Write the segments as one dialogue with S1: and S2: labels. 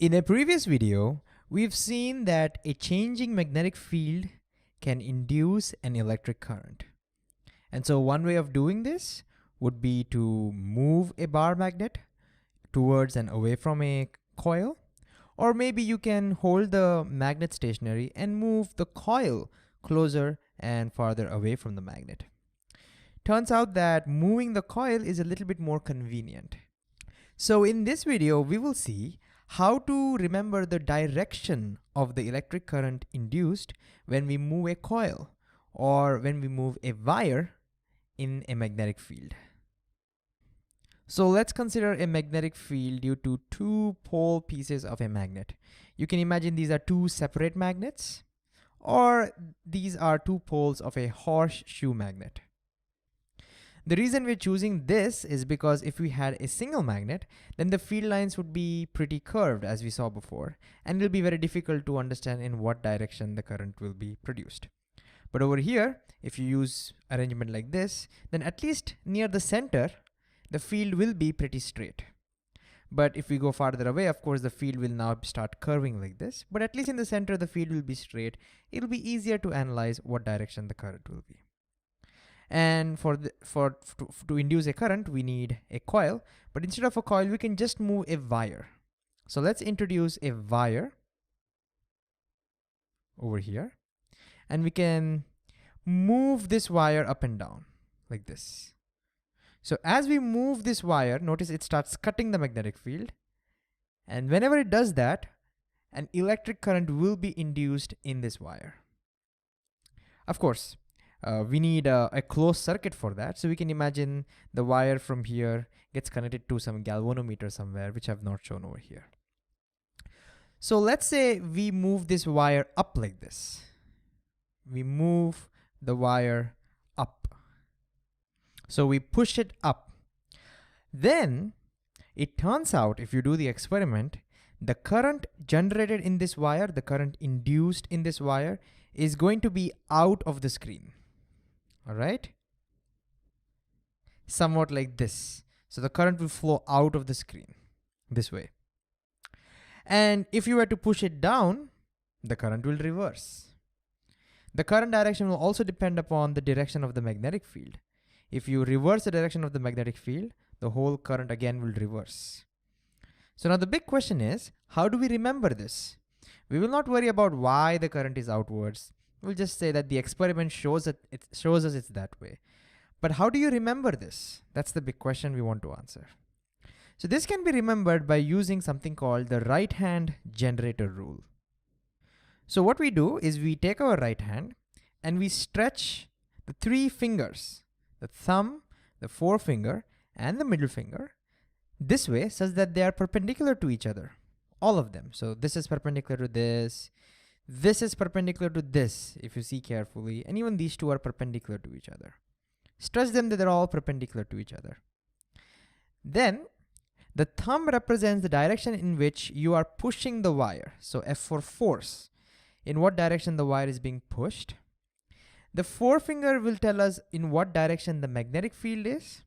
S1: In a previous video, we've seen that a changing magnetic field can induce an electric current. And so one way of doing this would be to move a bar magnet towards and away from a coil, or maybe you can hold the magnet stationary and move the coil closer and farther away from the magnet. Turns out that moving the coil is a little bit more convenient. So in this video, we will see how to remember the direction of the electric current induced when we move a coil or when we move a wire in a magnetic field. So let's consider a magnetic field due to two pole pieces of a magnet. You can imagine these are two separate magnets, or these are two poles of a horseshoe magnet. The reason we're choosing this is because if we had a single magnet, then the field lines would be pretty curved, as we saw before, and it'll be very difficult to understand in what direction the current will be produced. But over here, if you use arrangement like this, then at least near the center, the field will be pretty straight. But if we go farther away, of course, the field will now start curving like this. But at least in the center, the field will be straight. It'll be easier to analyze what direction the current will be. And to induce a current, we need a coil. But instead of a coil, we can just move a wire. So let's introduce a wire over here. And we can move this wire up and down like this. So as we move this wire, notice it starts cutting the magnetic field. And whenever it does that, an electric current will be induced in this wire. Of course, we need a closed circuit for that. So we can imagine the wire from here gets connected to some galvanometer somewhere, which I've not shown over here. So let's say we move this wire up like this. We move the wire up. So we push it up. Then it turns out, if you do the experiment, the current generated in this wire, the current induced in this wire, is going to be out of the screen. All right? Somewhat like this. So the current will flow out of the screen this way. And if you were to push it down, the current will reverse. The current direction will also depend upon the direction of the magnetic field. If you reverse the direction of the magnetic field, the whole current again will reverse. So now the big question is, how do we remember this? We will not worry about why the current is outwards. We'll just say that the experiment shows us it's that way. But how do you remember this? That's the big question we want to answer. So this can be remembered by using something called the right-hand generator rule. So what we do is we take our right hand and we stretch the three fingers, the thumb, the forefinger, and the middle finger, this way such that they are perpendicular to each other, all of them. So this is perpendicular to this is perpendicular to this, if you see carefully, and even these two are perpendicular to each other. Stretch them that they're all perpendicular to each other. Then the thumb represents the direction in which you are pushing the wire. So F for force, in what direction the wire is being pushed. The forefinger will tell us in what direction the magnetic field is,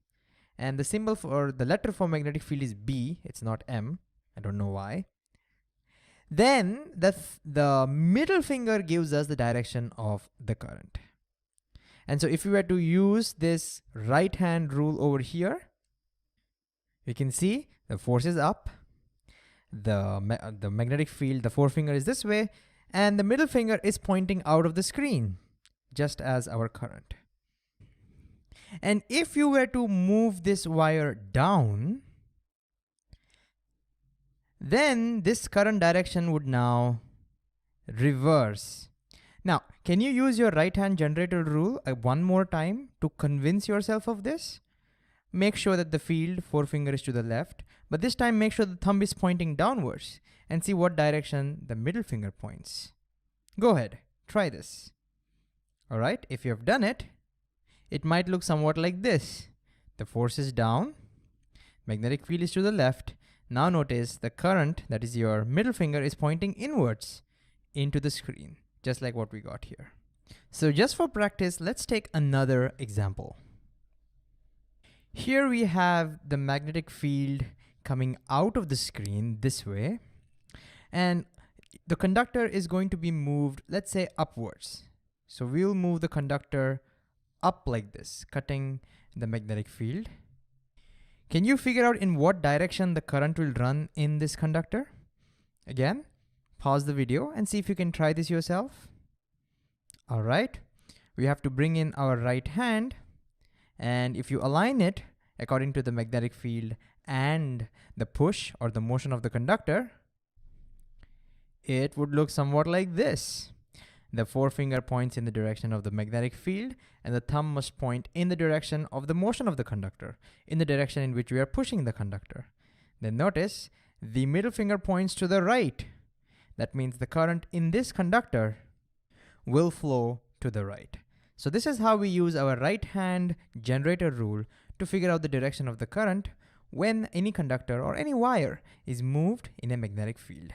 S1: and the symbol for the letter for magnetic field is B, it's not M, I don't know why. Then the middle finger gives us the direction of the current. And so if we were to use this right hand rule over here, we can see the force is up, the magnetic field, the forefinger is this way, and the middle finger is pointing out of the screen, just as our current. And if you were to move this wire down, then this current direction would now reverse. Now, can you use your right-hand generator rule one more time to convince yourself of this? Make sure that the field forefinger is to the left, but this time make sure the thumb is pointing downwards and see what direction the middle finger points. Go ahead, try this. All right, if you have done it, it might look somewhat like this. The force is down, magnetic field is to the left. Now notice the current, that is your middle finger, is pointing inwards into the screen, just like what we got here. So just for practice, let's take another example. Here we have the magnetic field coming out of the screen this way. And the conductor is going to be moved, let's say, upwards. So we'll move the conductor up like this, cutting the magnetic field. Can you figure out in what direction the current will run in this conductor? Again, pause the video and see if you can try this yourself. All right, we have to bring in our right hand, and if you align it according to the magnetic field and the push or the motion of the conductor, it would look somewhat like this. The forefinger points in the direction of the magnetic field, and the thumb must point in the direction of the motion of the conductor, in the direction in which we are pushing the conductor. Then notice the middle finger points to the right. That means the current in this conductor will flow to the right. So this is how we use our right hand generator rule to figure out the direction of the current when any conductor or any wire is moved in a magnetic field.